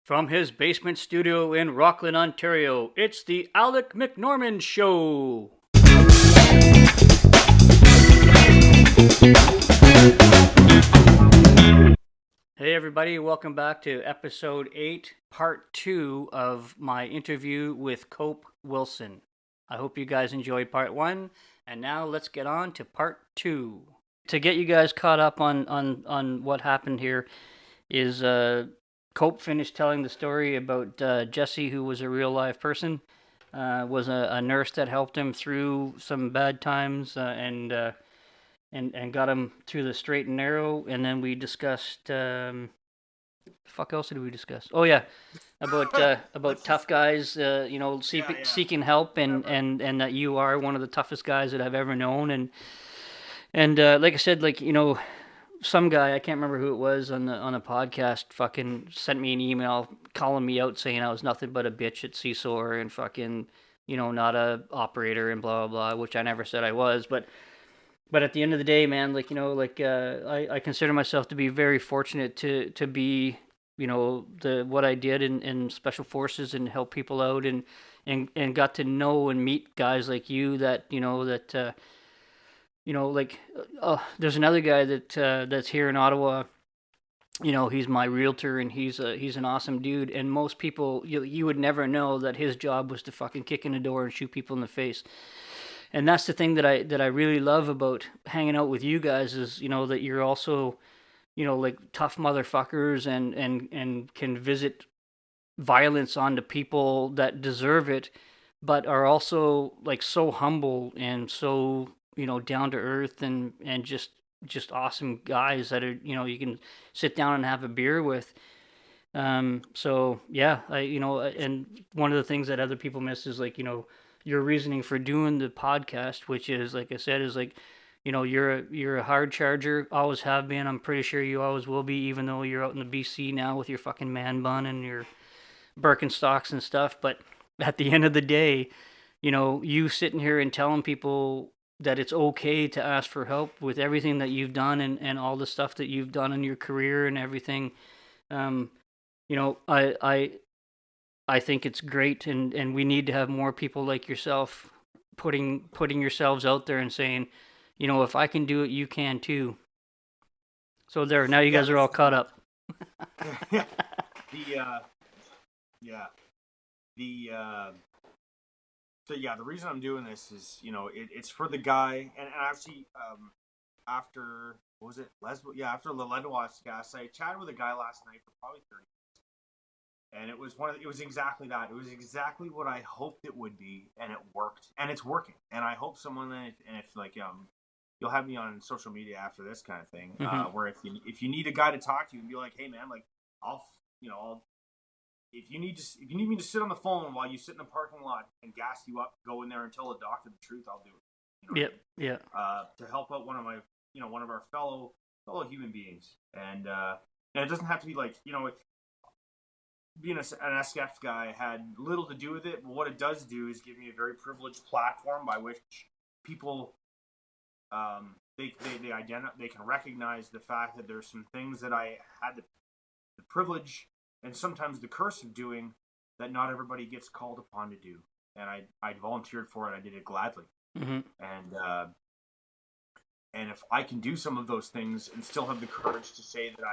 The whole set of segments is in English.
From his basement studio in Rockland, Ontario, it's the Alec McNorman Show. Hey, everybody, welcome back to episode 8, part 2 of my interview with Cope Wilson. I hope you guys enjoyed part 1, and now let's get on to part 2. To get you guys caught up on what happened here is Cope finished telling the story about Jesse, who was a real live person, was a nurse that helped him through some bad times and got him through the straight and narrow. And then we discussed fuck else did we discuss? Oh yeah, about tough guys, seeking help, and that you are one of the toughest guys that I've ever known. And like I said, some guy, I can't remember who it was on a podcast, fucking sent me an email calling me out, saying I was nothing but a bitch at Seesaw and fucking, not a operator and blah blah blah, which I never said I was. But at the end of the day, man, I consider myself to be very fortunate to be, what I did in special forces and help people out and got to know and meet guys like you there's another guy that's here in Ottawa. He's my realtor, and he's an awesome dude. And most people, you would never know that his job was to fucking kick in the door and shoot people in the face. And that's the thing that I really love about hanging out with you guys is, that you're also, tough motherfuckers and can visit violence onto people that deserve it, but are also like so humble and so down to earth and just awesome guys that are you can sit down and have a beer with. So yeah, and one of the things that other people miss is your reasoning for doing the podcast, which is, like I said, is you're a hard charger, always have been. I'm pretty sure you always will be, even though you're out in the BC now with your fucking man bun and your Birkenstocks and stuff. But at the end of the day, you sitting here and telling people that it's okay to ask for help with everything that you've done and all the stuff that you've done in your career and everything. Um, I think it's great, and we need to have more people like yourself putting yourselves out there and saying, if I can do it, you can too. So there, now you guys are all caught up. The reason I'm doing this is, it's for the guy, and actually, after, what was it, after the Leadwas gas, I chatted with a guy last night for probably 30 minutes, and it was exactly that. It was exactly what I hoped it would be, and it worked, and it's working, and I hope someone, and if you'll have me on social media after this kind of thing, where if you need a guy to talk to and be like, hey man, like, I'll if you need me to sit on the phone while you sit in the parking lot and gas you up, go in there and tell the doctor the truth, I'll do it. Yeah. To help out one of our fellow human beings, and it doesn't have to be being an SCF guy had little to do with it, but what it does do is give me a very privileged platform by which people they can recognize the fact that there's some things that I had the privilege and sometimes the curse of doing that not everybody gets called upon to do, and I volunteered for it. I did it gladly, and if I can do some of those things and still have the courage to say that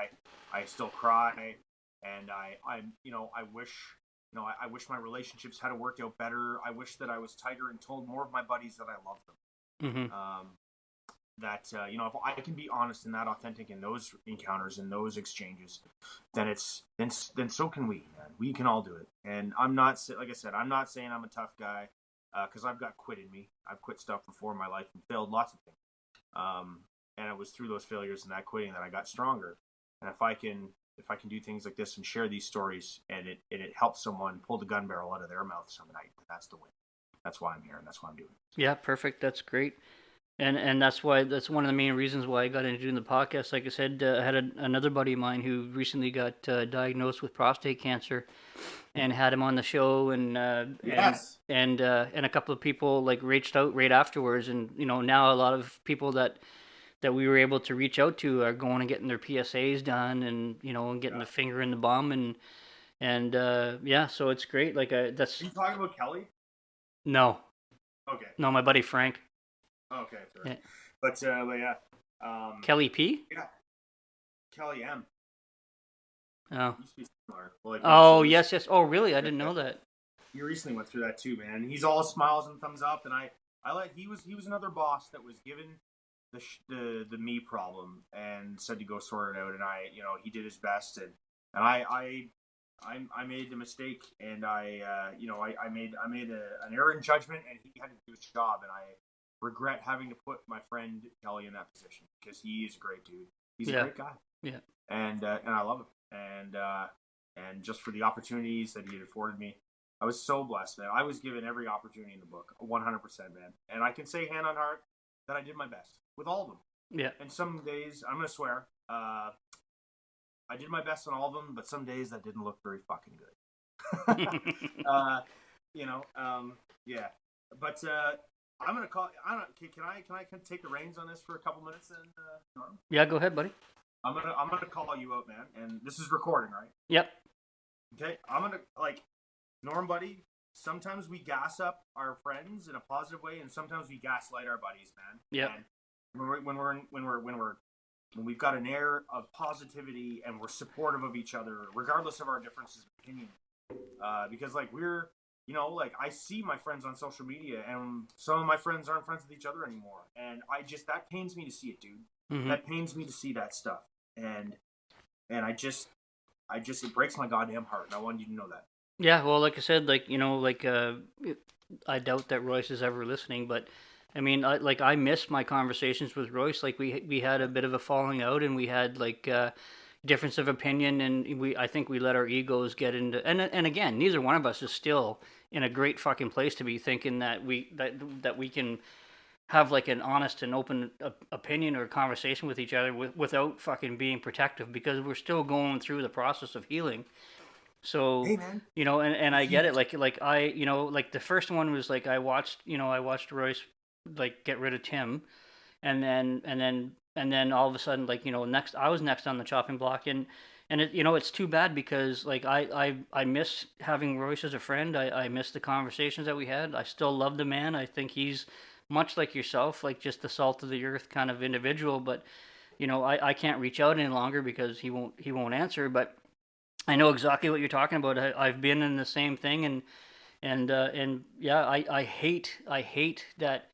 I still cry, and I wish my relationships had worked out better. I wish that I was tighter and told more of my buddies that I love them. If I can be honest and that authentic in those encounters and those exchanges, then so can we, man. We can all do it. And I'm not, like I said, I'm not saying I'm a tough guy, because I've got quit in me. I've quit stuff before in my life and failed lots of things. And it was through those failures and that quitting that I got stronger. And if I can do things like this and share these stories, and it helps someone pull the gun barrel out of their mouth some night, that's the win. That's why I'm here, and that's why I'm doing it. Yeah, perfect. That's great. And that's one of the main reasons why I got into doing the podcast. Like I said, I had another buddy of mine who recently got diagnosed with prostate cancer, and had him on the show, and a couple of people reached out right afterwards, and now a lot of people that we were able to reach out to are going and getting their PSAs done, and and getting the finger in the bum, and And yeah, so it's great. Like Are that's you talking about Kelly? no, Okay. no, my buddy Frank. Okay, fair. Yeah. But yeah, Kelly P. yeah, Kelly M. Oh, Used to be similar. Well, like more so oh recently. yes, yes. Oh, really? I didn't know that. He recently went through that too, man. He's all smiles and thumbs up, and I like he was another boss that was given the me problem and said to go sort it out, and he did his best, and I made the mistake, and I made an error in judgment, and he had to do his job, and I regret having to put my friend Kelly in that position because he is a great dude. He's a Yeah, great guy, yeah, and I love him, and just for the opportunities that he had afforded me, I was so blessed, man. I was given every opportunity in the book, 100%, man, and I can say hand on heart that I did my best with all of them. yeah. And some days, I'm gonna swear, I did my best on all of them, but some days that didn't look very fucking good. uh, yeah. But I'm gonna call. I don't. Can I take the reins on this for a couple minutes? Then, Norm? Yeah, go ahead, buddy. I'm gonna call you out, man. And this is recording, right? Yep. Okay. I'm gonna Norm, buddy. Sometimes we gas up our friends in a positive way, and sometimes we gaslight our buddies, man. Yep. And when we've got an air of positivity and we're supportive of each other, regardless of our differences of opinion, because I see my friends on social media, and some of my friends aren't friends with each other anymore, and that pains me to see it, dude. Mm-hmm. That pains me to see that stuff, and it breaks my goddamn heart, and I wanted you to know that. Yeah, well, like I said, I doubt that Royce is ever listening, but I mean, I miss my conversations with Royce. Like we had a bit of a falling out, and we had difference of opinion, and I think we let our egos get into, and again, neither one of us is still in a great fucking place to be thinking that we can have like an honest and open opinion or conversation with each other without fucking being protective, because we're still going through the process of healing. So, Hey, man. and I get it. Like I, like the first one was like I watched Royce like get rid of Tim, and then all of a sudden, like, next I was next on the chopping block, and it's too bad because like I miss having Royce as a friend. I miss the conversations that we had. I still love the man. I think he's much like yourself, like just the salt of the earth kind of individual. But I can't reach out any longer because he won't answer. But I know exactly what you're talking about. I've been in the same thing, and yeah, I hate that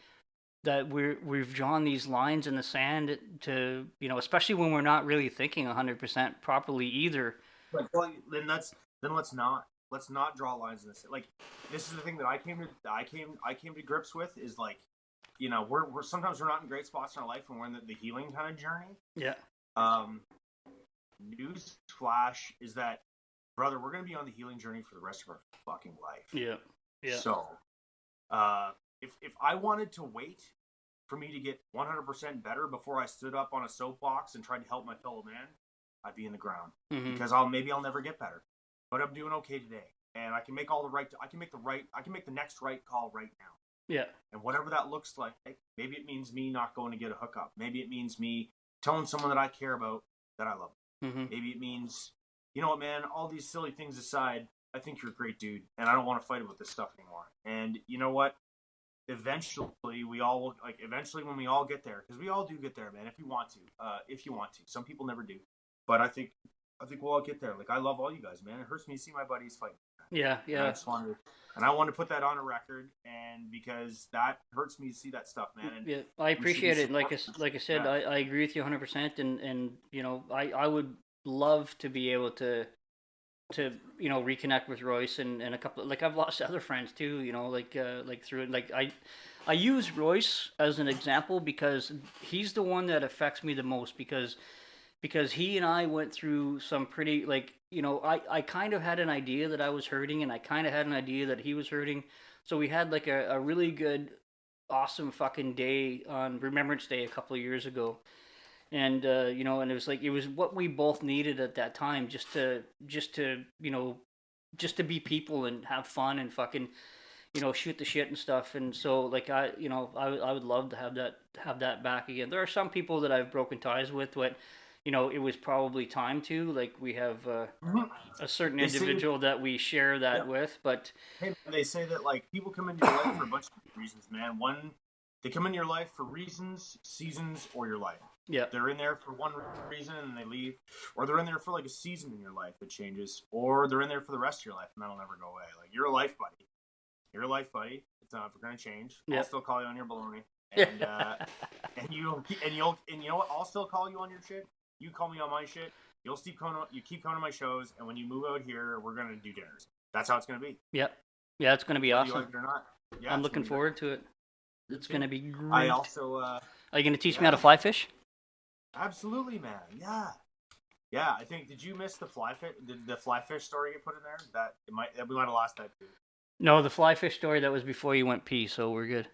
we've drawn these lines in the sand to, especially when we're not really thinking 100% properly either. Well, then let's not draw lines in this. Like, this is the thing that I came to grips with is like, we're sometimes we're not in great spots in our life when we're in the healing kind of journey. Yeah. Um, News flash is that, brother, we're gonna be on the healing journey for the rest of our fucking life. Yeah. Yeah. So, if I wanted to wait for me to get 100% better before I stood up on a soapbox and tried to help my fellow man, I'd be in the ground, Mm-hmm. because I'll never get better, but I'm doing okay today, and I can make I can make the next right call right now. Yeah. And whatever that looks like, maybe it means me not going to get a hookup. Maybe it means me telling someone that I care about that I love. Mm-hmm. Maybe it means, you know what, man, all these silly things aside, I think you're a great dude, and I don't want to fight about this stuff anymore. And you know what? Eventually, when we all get there, because we all do get there, man, if you want to. Some people never do. But I think we'll all get there. Like, I love all you guys, man. It hurts me to see my buddies fight. Yeah. And I wanted to put that on a record, and because that hurts me to see that stuff, man. And yeah, I appreciate it. Like I said, yeah. I agree with you 100%, and I would love to be able to reconnect with Royce and a couple, like I've lost other friends too, like through it. Like I use Royce as an example because he's the one that affects me the most, because he and I went through some pretty, like, I kind of had an idea that I was hurting, and I kind of had an idea that he was hurting. So we had like a really good, awesome fucking day on Remembrance Day a couple of years ago. And and it was what we both needed at that time, just to be people and have fun and fucking shoot the shit and stuff. And so like I would love to have that back again. There are some people that I've broken ties with, but it was probably time to, like, we have Mhm. a certain They say, individual that we share that yeah. with, but Hey, man, they say that like people come into your life for a bunch of reasons, man. One, they come into your life for reasons, seasons, or your life. yeah, They're in there for one reason and they leave, or they're in there for like a season in your life that changes, or they're in there for the rest of your life and that'll never go away. Like you're a life buddy. You're a life buddy. It's not ever gonna change. I'll yeah. still call you on your baloney, Yeah. and you know what? I'll still call you on your shit. You call me on my shit. You keep coming to my shows, and when you move out here, we're gonna do dinners. That's how it's gonna be, Yeah. Yeah, it's going to be whether you awesome. like it or not. Yeah, I'm it's gonna looking be great. forward to it. Me It's going too. to be I great. also, Are you going to teach me how to yeah, fly fish? absolutely, man. Yeah, yeah. I think did you miss the fly fish? Did the fly fish story get put in there? That it might we might have lost that too. No, the fly fish story, that was before you went pee, so we're good.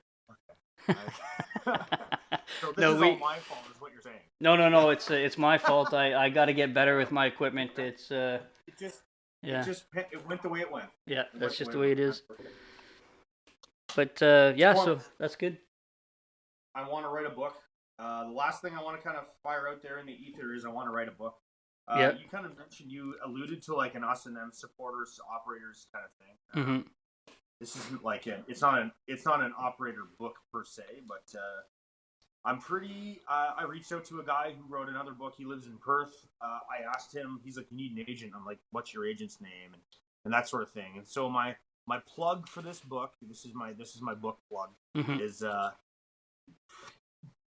So this No, is all we. my fault, is what you're saying. No. It's my fault. I got to get better with my equipment. It's It just yeah, it went the way it went. yeah. It That's went the just way the it way went. it is. But yeah, Well, so that's good. I want to write a book. The last thing I want to kind of fire out there in the ether is I want to write a book. Yeah. You kind of mentioned, you alluded to like an us and them supporters, operators kind of thing. Mhm. This isn't like it's not an operator book per se, but I'm pretty. I reached out to a guy who wrote another book. He lives in Perth. I asked him. He's like, "You need an agent." I'm like, "What's your agent's name?" And that sort of thing. And so my plug for this book. This is my book plug. Mhm. Is I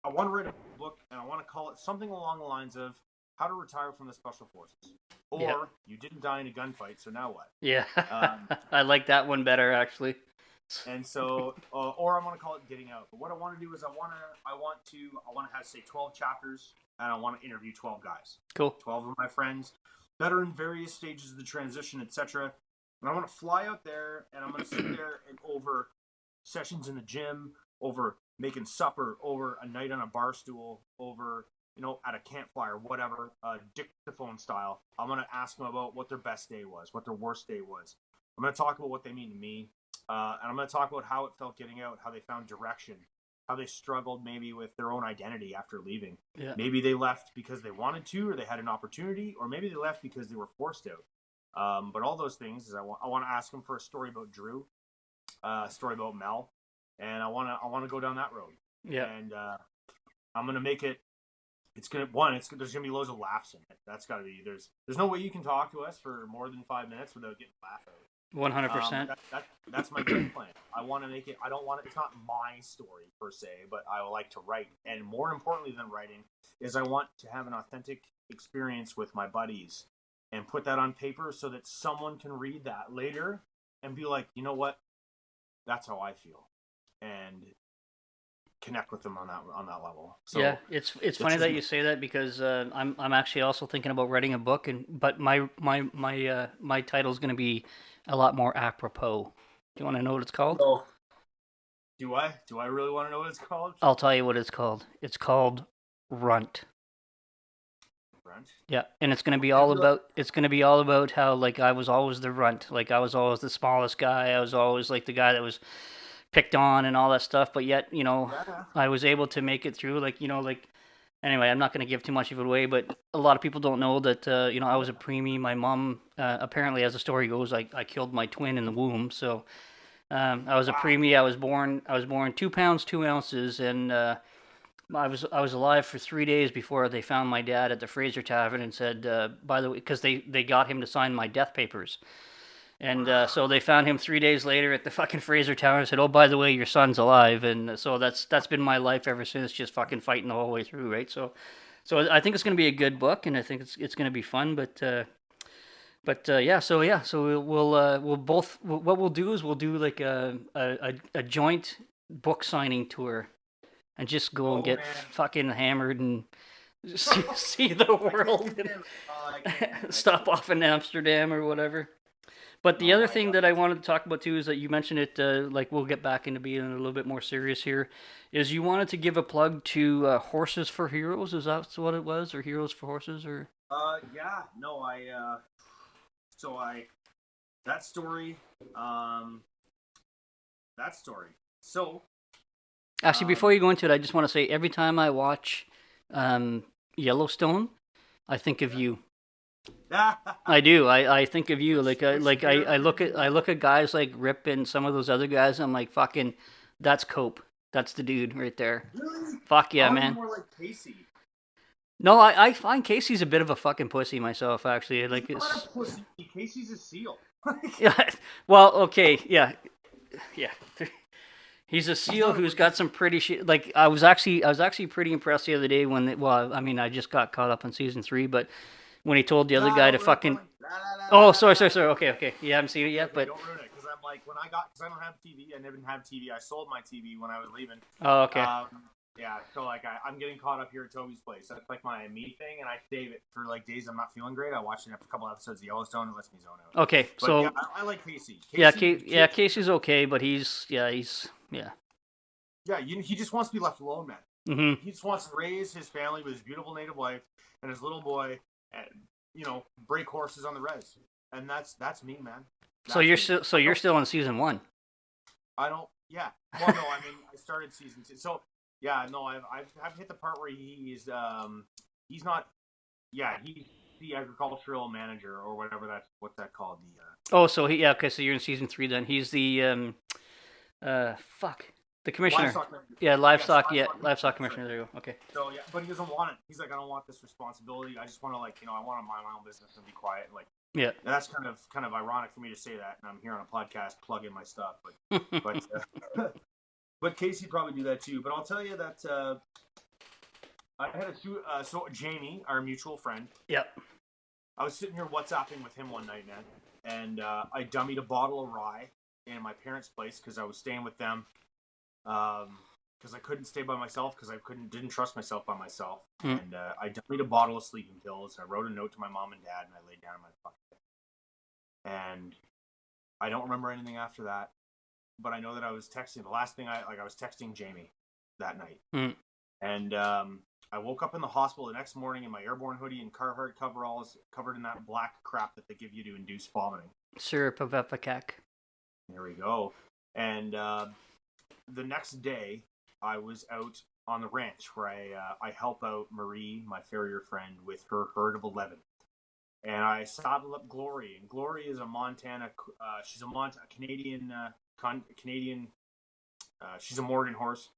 want to write a book and I want to call it something along the lines of "How to Retire from the Special Forces," Yeah. or "You didn't die in a gunfight, so now what?" Yeah. Um, I like that one better, actually. And so, or I'm gonna call it "Getting Out." But what I want to do is I want to have, say, 12 chapters, and I want to interview 12 guys, Cool. 12 of my friends that are in various stages of the transition, etc. And I want to fly out there, and I'm gonna sit there and over sessions in the gym, over making supper, over a night on a bar stool, over at a campfire, whatever, dictaphone style. I'm gonna ask them about what their best day was, what their worst day was. I'm gonna talk about what they mean to me. And I'm going to talk about how it felt getting out, how they found direction, how they struggled maybe with their own identity after leaving. Yeah. Maybe they left because they wanted to, or they had an opportunity, or maybe they left because they were forced out. But all those things is I want to ask them for a story about Drew, a story about Mel, and I want to go down that road. Yeah. And I'm going to make it. There's gonna be loads of laughs in it. That's got to be there's no way you can talk to us for more than 5 minutes without getting laughed out. 100%. That's my game plan. I want to make it. I don't want it. It's not my story per se, but I would like to write. And more importantly than writing is I want to have an authentic experience with my buddies and put that on paper so that someone can read that later and be like, you know what, that's how I feel, and connect with them on that level. So Yeah, it's funny that you say that because I'm actually also thinking about writing a book, but my title is going to be a lot more apropos. Do you want to know what it's called? So, do I really want to know what it's called? I'll tell you what it's called. It's called Runt. Brent? Yeah, and it's going to be all about how, like, I was always the runt, like I was always the smallest guy. I was always like the guy that was picked on and all that stuff, but yet, Yeah. I was able to make it through, like anyway, I'm not going to give too much of it away, but a lot of people don't know that I was a preemie. My mom apparently, as the story goes, I killed my twin in the womb. So I was a Wow. preemie. I was born 2 pounds 2 ounces, and I was alive for 3 days before they found my dad at the Fraser Tavern and said, by the way, because they got him to sign my death papers. And so they found him 3 days later at the fucking Fraser Tower and said, "Oh, by the way, your son's alive." And so that's been my life ever since, just fucking fighting the whole way through, right? So I think it's going to be a good book, and I think it's going to be fun. So we'll both, what we'll do is we'll do like a joint book signing tour, and just go and Oh get man. fucking hammered and see the world and stop off in Amsterdam or whatever. But the Oh other my thing god. that I wanted to talk about too is that you mentioned it, like we'll get back into being a little bit more serious here, is you wanted to give a plug to Horses for Heroes. Is that what it was, or Heroes for Horses, or? Yeah, no, so I, that story, um, that story. So, Actually, before um, you go into it, I just want to say every time I watch Yellowstone, I think of you. Yeah. I do. I think of you. Which I character look do you at I have? look at guys like Rip and some of those other guys. I'm like, fucking, that's Cope. That's the dude right there. Really? Fuck I yeah, want to be man. more like Casey. No, I find Casey's a bit of a fucking pussy myself. Actually, He's like not a it's pussy. Casey's a seal. Like, yeah. Well, okay, yeah, yeah. He's a he's seal not a. who's got some pretty shit. Like I was actually pretty impressed the other day when well, I mean, I just got caught up on season 3, but when he told the other Nah, guy to don't ruin it for fucking me. Nah, nah, nah, oh, nah, sorry, nah, sorry, nah. sorry. Okay, okay. You haven't seen it Okay, yet, okay, but don't ruin it. Because I'm like, because I don't have TV. I never have TV. I sold my TV when I was leaving. oh, okay. Yeah, so like I'm getting caught up here at Toby's place. That's like my me thing, and I save it for like days I'm not feeling great. I watch a couple episodes of Yellowstone. It lets me zone out. Okay, But yeah, so I like Casey. yeah, Casey, Casey's okay, but he's yeah. yeah, he just wants to be left alone, man. Mm-hmm. He just wants to raise his family with his beautiful native wife and his little boy, and break horses on the res. And that's me, man. So That's you're me. still so you're still on season 1. I don't. Yeah. Well, no. I mean, I started season 2. So yeah, no. I've hit the part where he's not. Yeah, he's the agricultural manager or whatever what's that called Oh, so yeah, okay, so you're in season 3 then. He's the fuck, the commissioner. livestock manager. Yeah, Yes, livestock. Yeah, livestock manager. livestock That's right. commissioner. There you go. Okay. So yeah, but he doesn't want it. He's like, I don't want this responsibility. I just want to I want to mind my own business and be quiet. Like, Yeah. and that's kind of ironic for me to say that, and I'm here on a podcast plugging my stuff. But but Casey probably do that too. But I'll tell you that I had so Jamie, our mutual friend. Yep. I was sitting here WhatsApping with him one night, man, and I dummied a bottle of rye in my parents' place because I was staying with them. Because I couldn't stay by myself because I didn't trust myself by myself, and I dummied a bottle of sleeping pills. I wrote a note to my mom and dad, and I laid down in my fucking bed. And I don't remember anything after that, but I know that I was texting. The last thing I was texting Jamie that night, and I woke up in the hospital the next morning in my airborne hoodie and Carhartt coveralls, covered in that black crap that they give you to induce vomiting. Syrup of Epicac. There we go. And the next day, I was out on the ranch where I help out Marie, my farrier friend, with her herd of 11. And I saddled up Glory, and Glory is a Montana. She's a Canadian. Canadian. She's a Morgan horse,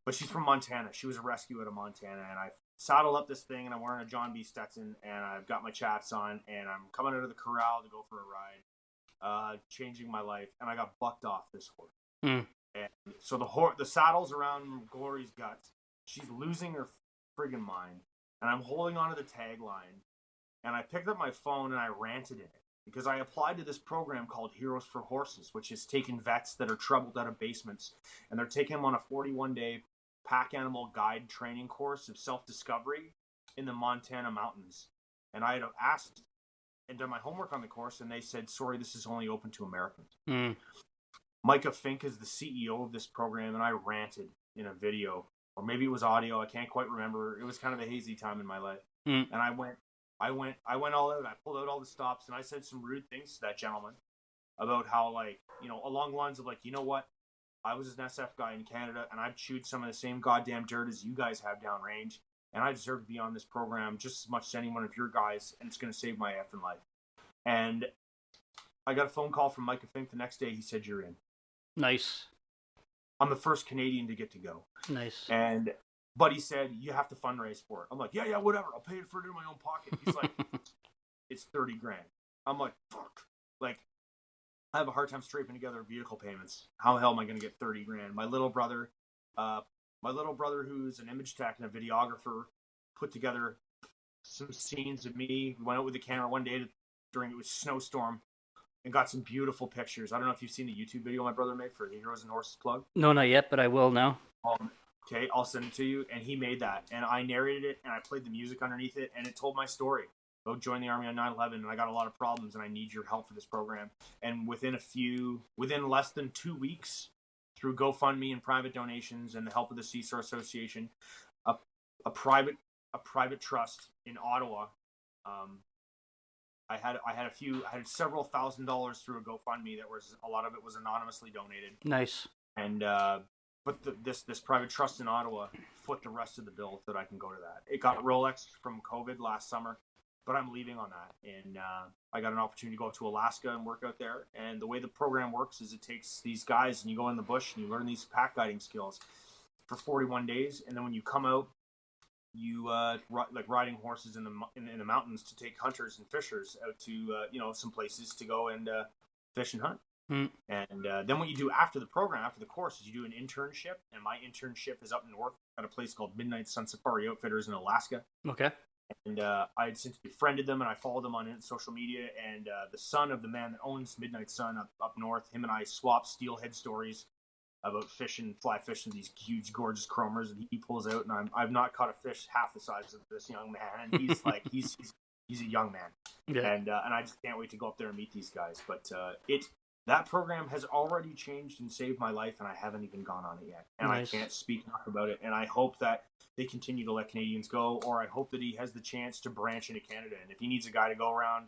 but she's from Montana. She was a rescue out of Montana, and I saddled up this thing, and I'm wearing a John B. Stetson, and I've got my chats on, and I'm coming out of the corral to go for a ride, changing my life, and I got bucked off this horse. And so the saddle's around Glory's guts. She's losing her friggin' mind, and I'm holding onto the tagline. And I picked up my phone and I ranted in it because I applied to this program called Heroes for Horses, which is taking vets that are troubled out of basements, and they're taking them on a 41-day pack animal guide training course of self-discovery in the Montana mountains. And I had asked and done my homework on the course, and they said, sorry, this is only open to Americans. Micah Fink is the CEO of this program, and I ranted in a video, or maybe it was audio. I can't quite remember. It was kind of a hazy time in my life. And I went all out. I pulled out all the stops, and I said some rude things to that gentleman about how, along the lines of, you know what? I was an SF guy in Canada, and I've chewed some of the same goddamn dirt as you guys have downrange, and I deserve to be on this program just as much as any one of your guys, and it's going to save my effing life. And I got a phone call from Micah Fink the next day. He said, you're in. Nice. I'm the first Canadian to get to go. Nice. But he said, you have to fundraise for it. I'm like, yeah, whatever. I'll pay for it in my own pocket. He's like, it's 30 grand. I'm like, fuck. Like, I have a hard time scraping together vehicle payments. How the hell am I going to get 30 grand? My little brother, who's an image tech and a videographer, put together some scenes of me. We went out with the camera one day during it was snowstorm and got some beautiful pictures. I don't know if you've seen the YouTube video my brother made for the Heroes and Horses plug. No, not yet, but I will now. Okay, I'll send it to you. And he made that. And I narrated it, and I played the music underneath it, and it told my story. Go join the Army on 9/11, and I got a lot of problems, and I need your help for this program. And within less than 2 weeks, through GoFundMe and private donations and the help of the Seesaw Association, a private trust in Ottawa, I had several $1,000s through a GoFundMe a lot of it was anonymously donated. Nice. And but this private trust in Ottawa foot the rest of the bill so that I can go to that. It got Rolex from COVID last summer, but I'm leaving on that, and I got an opportunity to go to Alaska and work out there. And the way the program works is it takes these guys and you go in the bush and you learn these pack guiding skills for 41 days, and then when you come out, you like riding horses in the mountains to take hunters and fishers out to some places to go and fish and hunt. Mm. And then what you do after the program, after the course, is you do an internship. And my internship is up north at a place called Midnight Sun Safari Outfitters in Alaska. Okay. And I had since befriended them, and I followed them on social media. And the son of the man that owns Midnight Sun up north, him and I swap steelhead stories about fishing, fly fishing these huge, gorgeous chromers, and he pulls out, and I've not caught a fish half the size of this young man, and he's like, he's a young man, Yeah. and I just can't wait to go up there and meet these guys. But that program has already changed and saved my life, and I haven't even gone on it yet, and Nice. I can't speak enough about it. And I hope that they continue to let Canadians go, or I hope that he has the chance to branch into Canada, and if he needs a guy to go around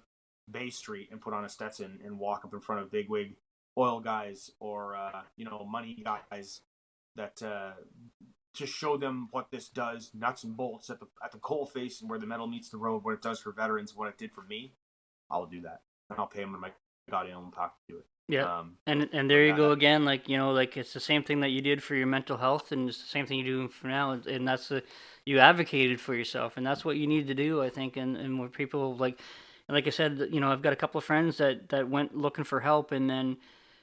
Bay Street and put on a Stetson and walk up in front of bigwig oil guys or money guys that to show them what this does, nuts and bolts at the coal face and where the metal meets the road, what it does for veterans, what it did for me, I'll do that, and I'll pay him in my goddamn pocket to do it. Yeah. And there you go again, like it's the same thing that you did for your mental health, and it's the same thing you do for now, and that's you advocated for yourself, and that's what you need to do, I think, and where people like I said, I've got a couple of friends that went looking for help, and then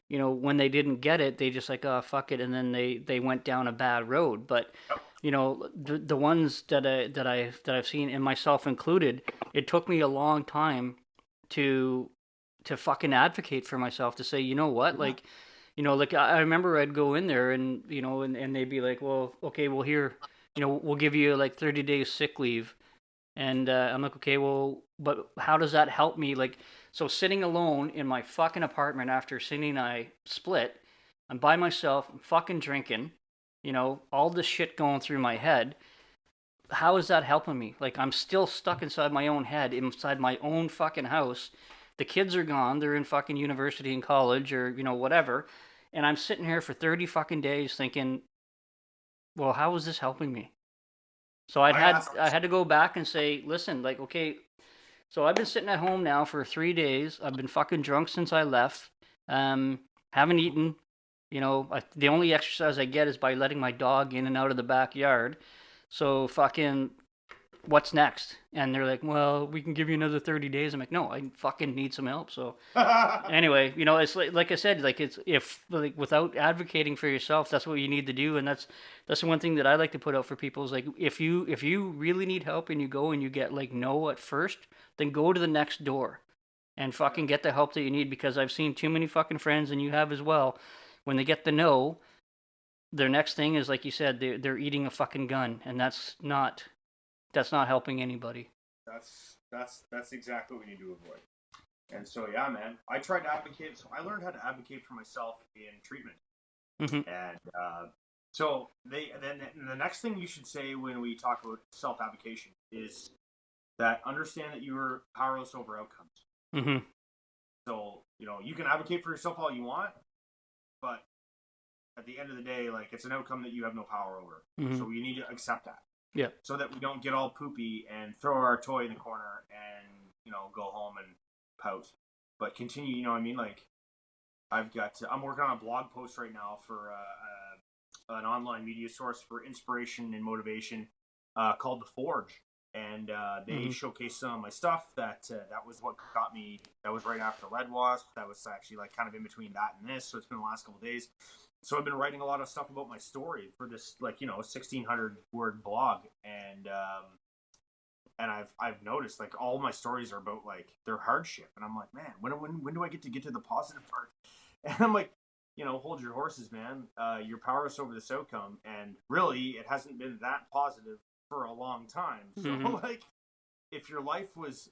when they didn't get it, they just like, oh, fuck it, and then they went down a bad road. But the ones that I've seen, and myself included, it took me a long time to fucking advocate for myself, to say, you know what, like, like I remember I'd go in there and and they'd be like, well, okay, well, here, we'll give you like 30 days sick leave. And I'm like, okay, well, but how does that help me? Like, so sitting alone in my fucking apartment after Cindy and I split, I'm by myself, I'm fucking drinking, all this shit going through my head. How is that helping me? Like, I'm still stuck inside my own head, inside my own fucking house. The kids are gone, they're in fucking university and college or, whatever. And I'm sitting here for 30 fucking days thinking, well, how is this helping me? So I had to go back and say, listen, like, okay, so I've been sitting at home now for 3 days. I've been fucking drunk since I left. Haven't eaten. The only exercise I get is by letting my dog in and out of the backyard. So fucking, what's next? And they're like, well, we can give you another 30 days. I'm like, no, I fucking need some help. So anyway, it's like I said, like, it's if like without advocating for yourself, that's what you need to do. And that's the one thing that I like to put out for people is like, if you really need help and you go and you get like no at first, then go to the next door and fucking get the help that you need, because I've seen too many fucking friends, and you have as well, when they get the no, their next thing is, like you said, they're eating a fucking gun, and that's not helping anybody. That's exactly what we need to avoid. And so, yeah, man, I tried to advocate. So I learned how to advocate for myself in treatment. Mm-hmm. And so then the next thing you should say when we talk about self-advocation is that understand that you are powerless over outcomes. Mm-hmm. So, you can advocate for yourself all you want, but at the end of the day, like, it's an outcome that you have no power over. Mm-hmm. So you need to accept that. Yeah. So that we don't get all poopy and throw our toy in the corner and, go home and pout. But continue, you know what I mean? Like, I'm working on a blog post right now for an online media source for inspiration and motivation called The Forge. And they showcase some of my stuff. That was what got me. That was right after Lead Wasp. That was actually like kind of in between that and this. So it's been the last couple of days. So I've been writing a lot of stuff about my story for this, 1,600 word blog, and I've noticed like all my stories are about like their hardship, and I'm like, man, when do I get to the positive part? And I'm like, hold your horses, man. You're powerless over this outcome, and really, it hasn't been that positive for a long time. So like, if your life was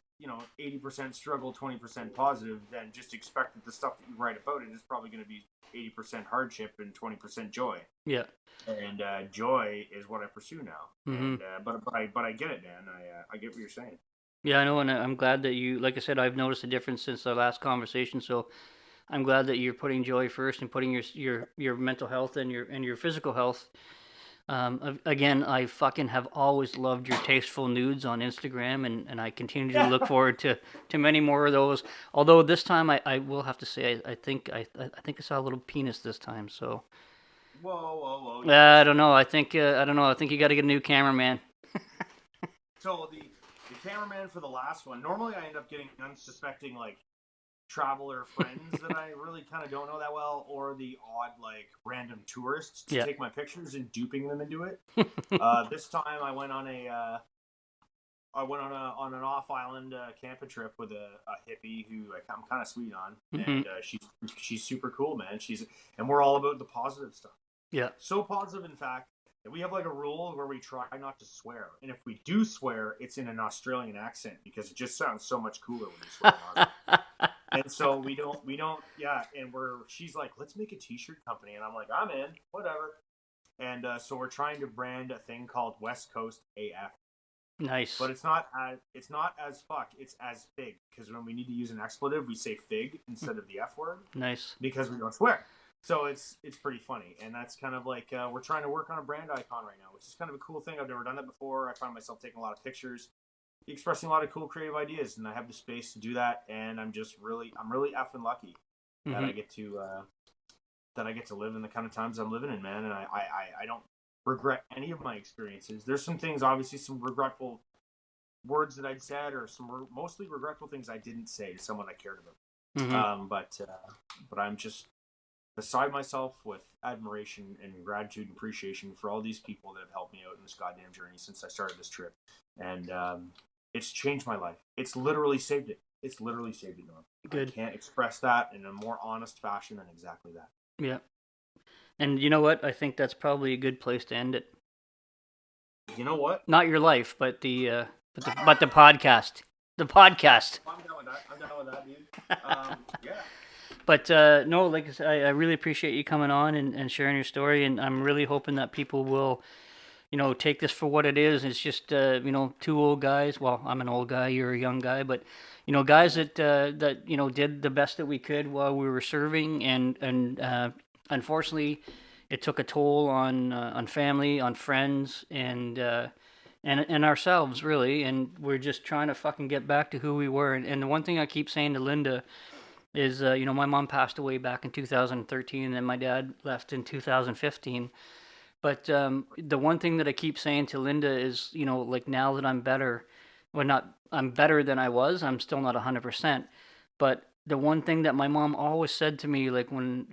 80% struggle, 20% positive, then just expect that the stuff that you write about it is probably going to be 80% hardship and 20% joy. Yeah. And joy is what I pursue now. Mm-hmm. And but I get it, man. I get what you're saying. Yeah, I know, and I'm glad that you, like I said, I've noticed a difference since our last conversation. So I'm glad that you're putting joy first and putting your mental health and your physical health Again, I fucking have always loved your tasteful nudes on Instagram, and I continue to Yeah. look forward to many more of those. Although this time I will have to say I think I saw a little penis this time. So Whoa, whoa, whoa! You can't I say don't know. that. I don't know. I think you got to get a new cameraman. So the cameraman for the last one. Normally, I end up getting unsuspecting like traveler friends that I really kind of don't know that well, or the odd like random tourists to Yeah. take my pictures and duping them into it. This time I went on an off island camping trip with a hippie who I'm kind of sweet on, Hmm. and she's super cool, man. And we're all about the positive stuff. Yeah. So positive, in fact, that we have like a rule where we try not to swear, and if we do swear, it's in an Australian accent because it just sounds so much cooler when you swear in Aussie. And so we don't, yeah. And she's like, let's make a T-shirt company, and I'm like, I'm in, whatever. And so we're trying to brand a thing called West Coast AF, Nice. but it's not as fuck. It's as fig, because when we need to use an expletive, we say fig instead of the F word Nice. because we don't swear. So it's pretty funny, and that's kind of like we're trying to work on a brand icon right now, which is kind of a cool thing. I've never done that before. I find myself taking a lot of pictures, expressing a lot of cool creative ideas, and I have the space to do that. And I'm really effing lucky that Hmm. I get to live in the kind of times I'm living in, man. And I don't regret any of my experiences. There's some things, obviously, some regretful words that I'd said, or some mostly regretful things I didn't say to someone I cared Hmm. about. But I'm just beside myself with admiration and gratitude and appreciation for all these people that have helped me out in this goddamn journey since I started this trip. And it's changed my life. It's literally saved it. It's literally saved it, Norm. I Good. can't express that in a more honest fashion than exactly that. Yeah. And you know what? I think that's probably a good place to end it. You know what? Not your life, but the podcast. The podcast. I'm done with that. I'm done with that, dude. Yeah. But no, like I said, I really appreciate you coming on and sharing your story, and I'm really hoping that people will, take this for what it is. It's just, two old guys. Well, I'm an old guy, you're a young guy, but guys that did the best that we could while we were serving, and unfortunately, it took a toll on family, on friends, and ourselves really, and we're just trying to fucking get back to who we were. And the one thing I keep saying to Linda is, my mom passed away back in 2013, and then my dad left in 2015. But the one thing that I keep saying to Linda is, like now that I'm better, well, not I'm better than I was. I'm still not 100%. But the one thing that my mom always said to me, like when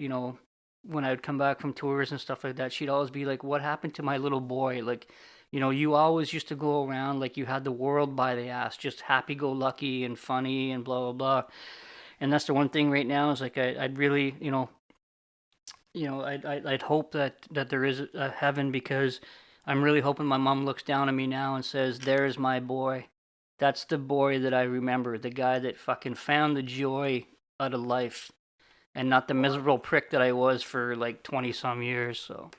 I would come back from tours and stuff like that, she'd always be like, "What happened to my little boy? Like, you always used to go around like you had the world by the ass, just happy-go-lucky and funny and blah blah blah." And that's the one thing right now is like I'd really, I'd hope that there is a heaven, because I'm really hoping my mom looks down at me now and says, "There's my boy. That's the boy that I remember, the guy that fucking found the joy out of life, and not the Well, miserable prick that I was for like 20 some years." So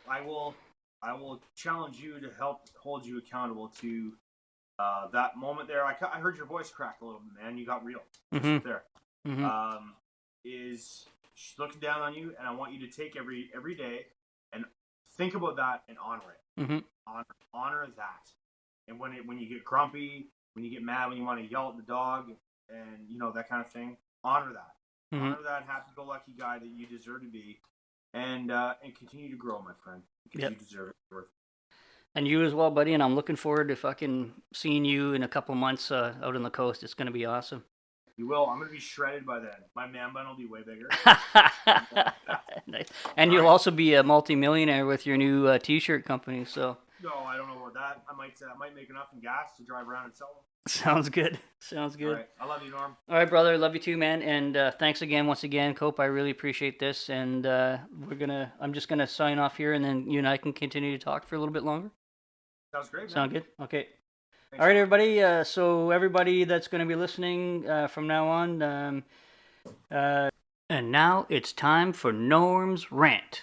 I will challenge you to help hold you accountable to that moment there. I heard your voice crack a little bit, man. You got real just mhm. there. Mhm. Um, is she's looking down on you, and I want you to take every day and think about that and honor it. Mhm. Honor that. And when you get grumpy, when you get mad, when you want to yell at the dog, and that kind of thing, honor that. Mhm. Honor that happy-go-lucky guy that you deserve to be, and continue to grow, my friend, because you Yep. deserve it. And you as well, buddy. And I'm looking forward to fucking seeing you in a couple months out on the coast. It's gonna be awesome. You will. I'm gonna be shredded by then. My man bun will be way bigger. Nice. And All you'll right. also be a multi-millionaire with your new t-shirt company. So No, I don't know about that. I might make enough in gas to drive around and sell them. sounds good. Sounds All good. right. I love you, Norm. All right, brother. Love you too, man. And thanks again, once again, Cope. I really appreciate this. And I'm just gonna sign off here, and then you and I can continue to talk for a little bit longer. Sounds great, man. Sound good? Okay. All Thanks right, so much. everybody. So everybody that's going to be listening from now on, and now it's time for Norm's rant.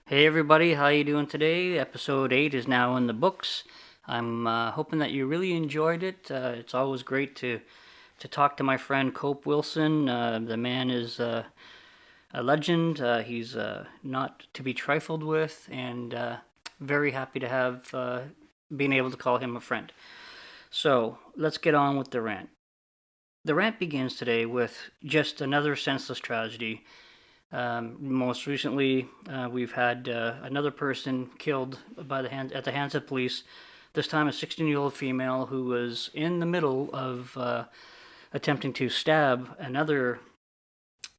Hey, everybody. How you doing today? Episode 8 is now in the books. I'm hoping that you really enjoyed it. It's always great to talk to my friend Cope Wilson. The man is a legend. He's not to be trifled with, and very happy to have been able to call him a friend. So let's get on with the rant. The rant begins today with just another senseless tragedy. Most recently, we've had another person killed at the hands of police. This time, a 16-year-old female who was in the middle of attempting to stab another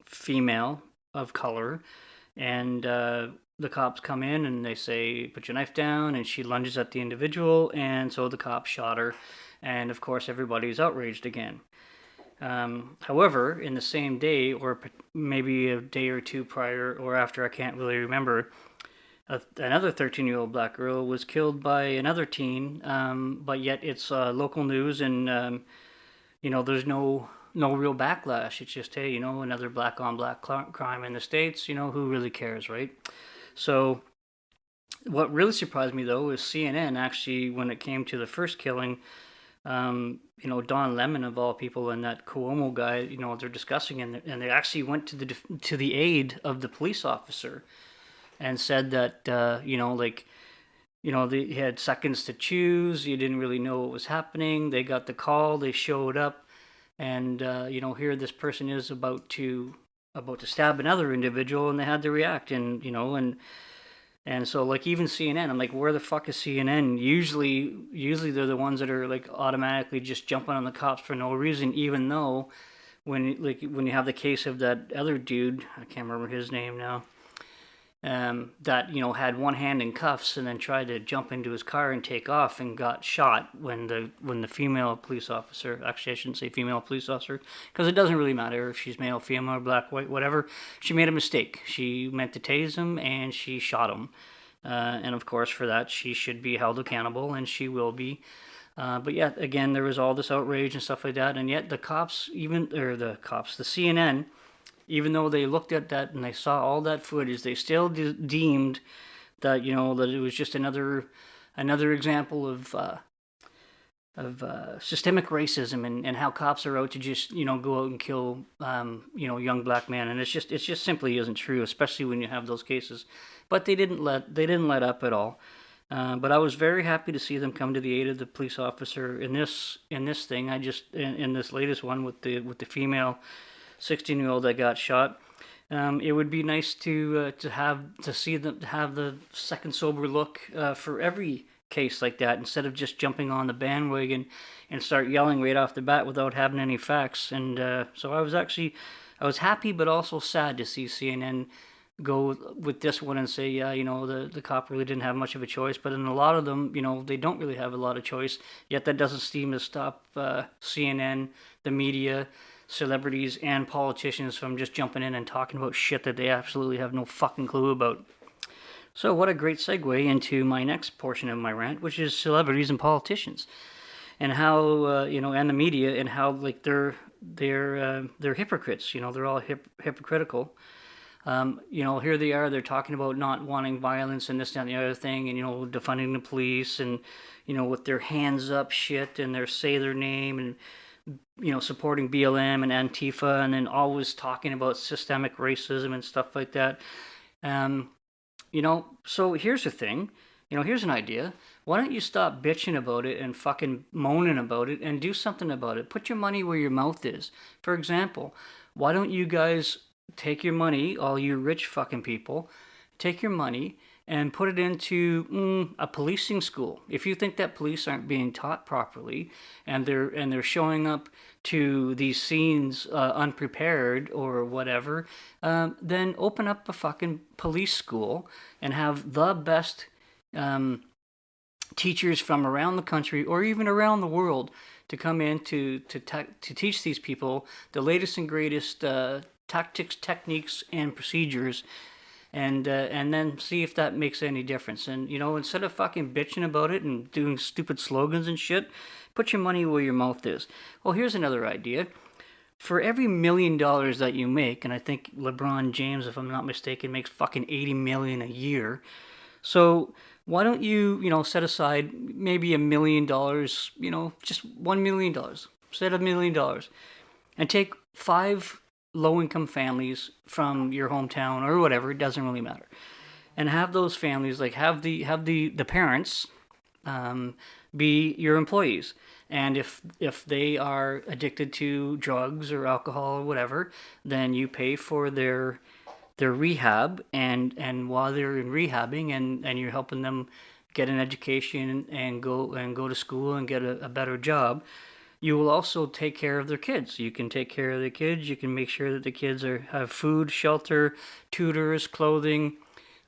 female of color, and the cops come in and they say, "Put your knife down," and she lunges at the individual, and so the cops shot her, and of course everybody's outraged again. However, in the same day, or maybe a day or two prior or after, I can't really remember, another 13-year-old black girl was killed by another teen, but yet it's local news, and there's no real backlash. It's just, hey, another black on black crime in the States. Who really cares, right? So what really surprised me though is CNN actually, when it came to the first killing, Don Lemon of all people and that Cuomo guy, they're discussing, and they actually went to the aid of the police officer and said that they had seconds to choose. You didn't really know what was happening. They got the call. They showed up, and here this person is about to stab another individual, and they had to react, and so, like, even CNN, I'm like, where the fuck is CNN? Usually they're the ones that are like automatically just jumping on the cops for no reason, even though when you have the case of that other dude, I can't remember his name now, that had one hand in cuffs and then tried to jump into his car and take off and got shot when the female police officer, actually I shouldn't say female police officer, because it doesn't really matter if she's male, female, black, white, whatever. She made a mistake. She meant to tase him and she shot him, and of course for that she should be held accountable, and she will be. But yeah, again, there was all this outrage and stuff like that, and yet the CNN, even though they looked at that and they saw all that footage, they still deemed that that it was just another example of systemic racism, and how cops are out to just go out and kill young black men, and it's just simply isn't true, especially when you have those cases. But they didn't let up at all. But I was very happy to see them come to the aid of the police officer in this thing. In this latest one with the female 16-year-old that got shot. It would be nice to have the second sober look for every case like that, instead of just jumping on the bandwagon and start yelling right off the bat without having any facts. And so I was happy but also sad to see CNN go with this one and say, yeah, the cop really didn't have much of a choice. But in a lot of them, they don't really have a lot of choice. Yet that doesn't seem to stop CNN, the media, celebrities, and politicians from just jumping in and talking about shit that they absolutely have no fucking clue about. So what a great segue into my next portion of my rant, which is celebrities and politicians, and how and the media, and how like they're hypocrites. They're all hypocritical. Here they are. They're talking about not wanting violence and this, that, and the other thing, and defunding the police, and with their hands up shit, and say their name, and supporting BLM and Antifa, and then always talking about systemic racism and stuff like that. So here's the thing. Here's an idea. Why don't you stop bitching about it and fucking moaning about it and do something about it? Put your money where your mouth is. For example, why don't you guys take your money, all you rich fucking people, take your money and put it into a policing school. If you think that police aren't being taught properly, and they're showing up to these scenes unprepared or whatever, then open up a fucking police school and have the best teachers from around the country or even around the world to come in to teach these people the latest and greatest tactics, techniques, and procedures, and then see if that makes any difference. And instead of fucking bitching about it and doing stupid slogans and shit, put your money where your mouth is. Well, here's another idea. For every $1 million that you make, and I think LeBron James, if I'm not mistaken, makes fucking $80 million a year. So why don't you set aside maybe $1 million, just $1 million, set $1 million, and take 5 low-income families from your hometown or whatever, it doesn't really matter. And have those families, like have the parents be your employees. And if they are addicted to drugs or alcohol or whatever, then you pay for their rehab, and while they're in rehabbing, and you're helping them get an education and go to school and get a better job, you will also take care of their kids. You can take care of the kids. You can make sure that the kids have food, shelter, tutors, clothing,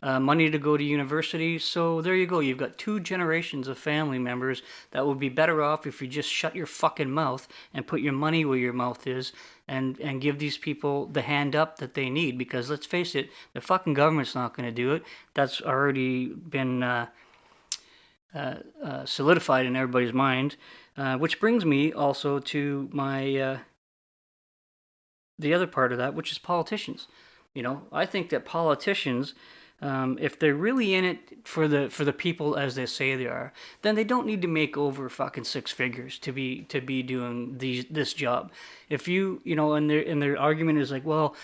money to go to university. So there you go. You've got two generations of family members that would be better off if you just shut your fucking mouth and put your money where your mouth is, and give these people the hand up that they need. Because let's face it, the fucking government's not going to do it. That's already been solidified in everybody's mind. Which brings me also to my the other part of that, which is politicians. I think that politicians, if they're really in it for the people as they say they are, then they don't need to make over fucking six figures to be doing this job. If and their argument is like, well,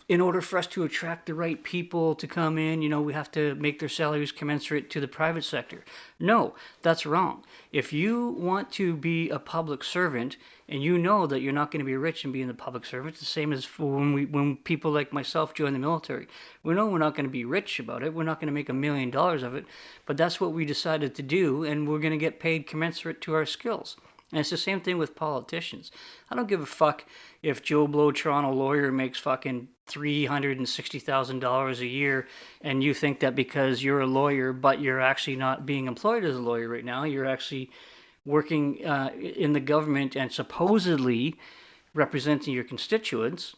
in order for us to attract the right people to come in, we have to make their salaries commensurate to the private sector. No, that's wrong. If you want to be a public servant and you know that you're not going to be rich and being a public servant, it's the same as when people like myself join the military. We know we're not going to be rich about it. We're not going to make $1 million of it, but that's what we decided to do, and we're going to get paid commensurate to our skills. And it's the same thing with politicians. I don't give a fuck if Joe Blow Toronto lawyer makes fucking $360,000 a year, and you think that because you're a lawyer, but you're actually not being employed as a lawyer right now, you're actually working in the government and supposedly representing your constituents,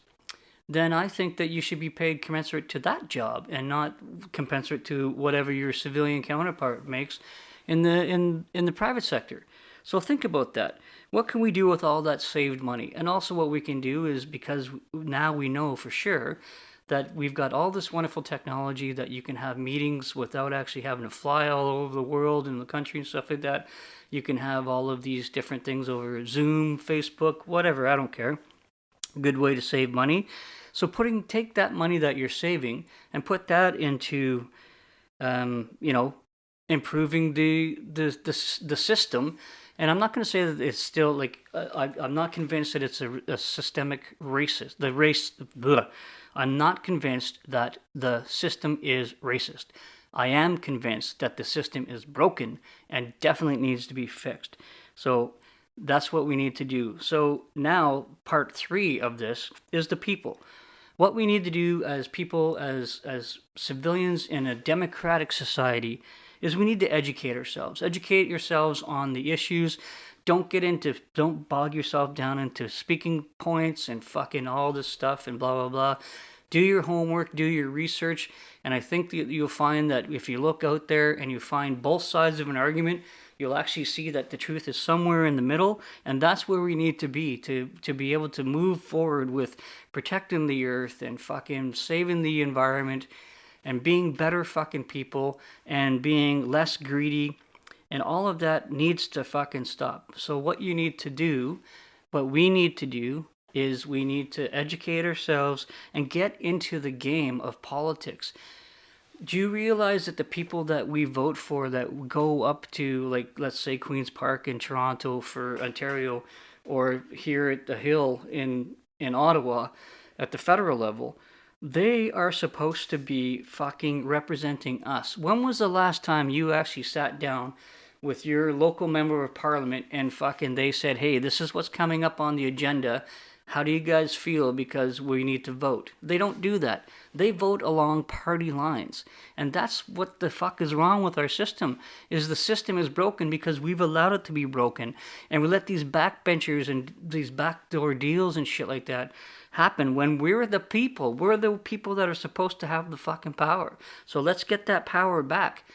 then I think that you should be paid commensurate to that job and not commensurate to whatever your civilian counterpart makes in the private sector. So think about that. What can we do with all that saved money? And also what we can do is, because now we know for sure that we've got all this wonderful technology that you can have meetings without actually having to fly all over the world and the country and stuff like that. You can have all of these different things over Zoom, Facebook, whatever, I don't care. Good way to save money. So take that money that you're saving and put that into improving the system. And I'm not going to say that it's still like I'm not convinced that it's a systemic racist. I'm not convinced that the system is racist. I am convinced that the system is broken and definitely needs to be fixed. So that's what we need to do. So now part 3 of this is the people. What we need to do as people, as civilians in a democratic society, is we need to educate ourselves. Educate yourselves on the issues. Don't bog yourself down into speaking points and fucking all this stuff and blah, blah, blah. Do your homework, do your research, and I think that you'll find that if you look out there and you find both sides of an argument, you'll actually see that the truth is somewhere in the middle, and that's where we need to be able to move forward with protecting the earth and fucking saving the environment and being better fucking people and being less greedy, and all of that needs to fucking stop. So what we need to do is we need to educate ourselves and get into the game of politics. Do you realize that the people that we vote for, that go up to, like, let's say Queen's Park in Toronto for Ontario, or here at the Hill in Ottawa at the federal level, they are supposed to be fucking representing us. When was the last time you actually sat down with your local member of parliament and fucking they said, hey, this is what's coming up on the agenda. How do you guys feel, because we need to vote? They don't do that. They vote along party lines. And that's what the fuck is wrong with our system, is the system is broken because we've allowed it to be broken. And we let these backbenchers and these backdoor deals and shit like that happen when we're the people. We're the people that are supposed to have the fucking power. So let's get that power back.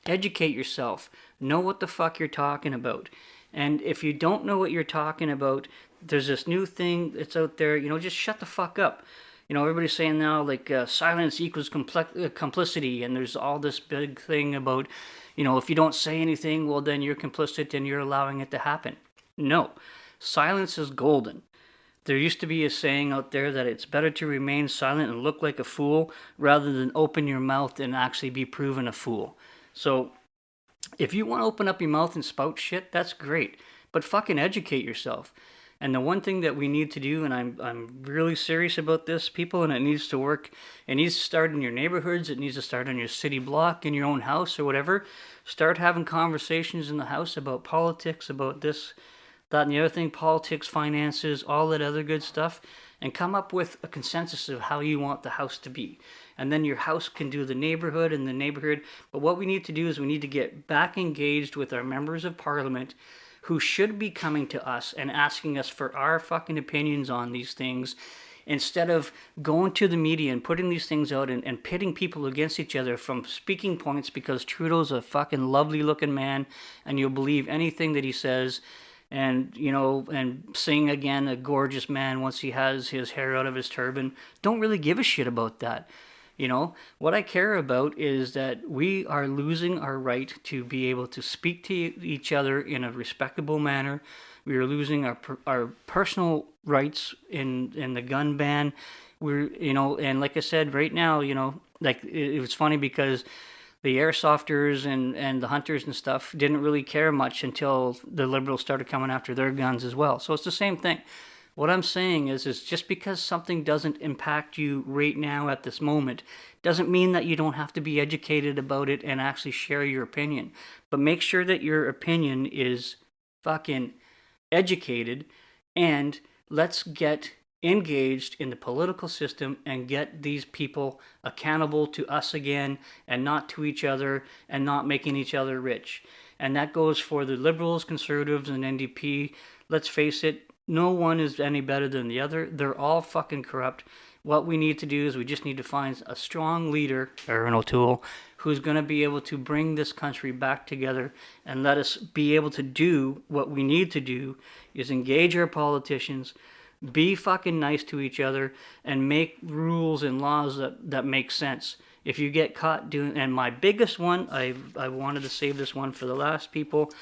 Educate yourself. Know what the fuck you're talking about. And if you don't know what you're talking about, there's this new thing that's out there, just shut the fuck up. Everybody's saying now, like, silence equals complicity, and there's all this big thing about, if you don't say anything, well, then you're complicit and you're allowing it to happen. No. Silence is golden. There used to be a saying out there that it's better to remain silent and look like a fool rather than open your mouth and actually be proven a fool. So if you want to open up your mouth and spout shit, that's great. But fucking educate yourself. And the one thing that we need to do, and I'm really serious about this, people, and it needs to work. It needs to start in your neighborhoods. It needs to start on your city block, in your own house, or whatever. Start having conversations in the house about politics, about this, that, and the other thing, politics, finances, all that other good stuff, and come up with a consensus of how you want the house to be. And then your house can do the neighborhood and the neighborhood. But what we need to do is we need to get back engaged with our members of parliament who should be coming to us and asking us for our fucking opinions on these things, instead of going to the media and putting these things out and pitting people against each other from speaking points because Trudeau's a fucking lovely looking man and you'll believe anything that he says, and and sing again a gorgeous man once he has his hair out of his turban. Don't really give a shit about that. What I care about is that we are losing our right to be able to speak to each other in a respectable manner. We are losing our personal rights in the gun ban. And like I said, right now, like it was funny because the airsofters and the hunters and stuff didn't really care much until the liberals started coming after their guns as well. So it's the same thing. What I'm saying is just because something doesn't impact you right now at this moment doesn't mean that you don't have to be educated about it and actually share your opinion. But make sure that your opinion is fucking educated, and let's get engaged in the political system and get these people accountable to us again and not to each other and not making each other rich. And that goes for the Liberals, Conservatives, and NDP. Let's face it, no one is any better than the other. They're all fucking corrupt. What we need to do is we just need to find a strong leader, Erin O'Toole, who's going to be able to bring this country back together and let us be able to do what we need to do, is engage our politicians, be fucking nice to each other, and make rules and laws that make sense. If you get caught doing, and my biggest one, I wanted to save this one for the last people,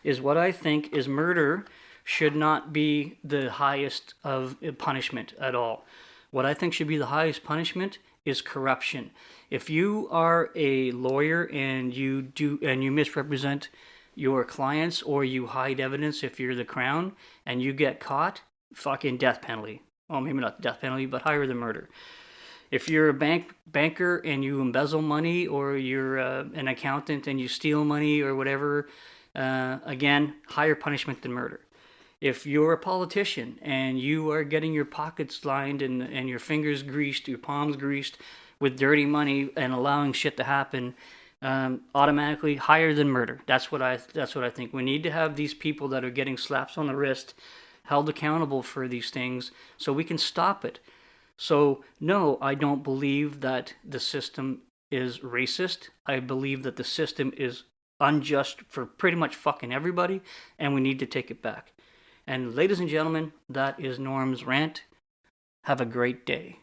is what I think is murder should not be the highest of punishment at all. What I think should be the highest punishment is corruption. If you are a lawyer and you misrepresent your clients, or you hide evidence if you're the crown and you get caught, fucking death penalty. Well, maybe not death penalty, but higher than murder. If you're a banker and you embezzle money, or you're an accountant and you steal money or whatever, again, higher punishment than murder. If you're a politician and you are getting your pockets lined and your fingers greased, your palms greased with dirty money and allowing shit to happen, automatically higher than murder. That's what I think. We need to have these people that are getting slaps on the wrist held accountable for these things so we can stop it. So no, I don't believe that the system is racist. I believe that the system is unjust for pretty much fucking everybody, and we need to take it back. And ladies and gentlemen, that is Norm's rant. Have a great day.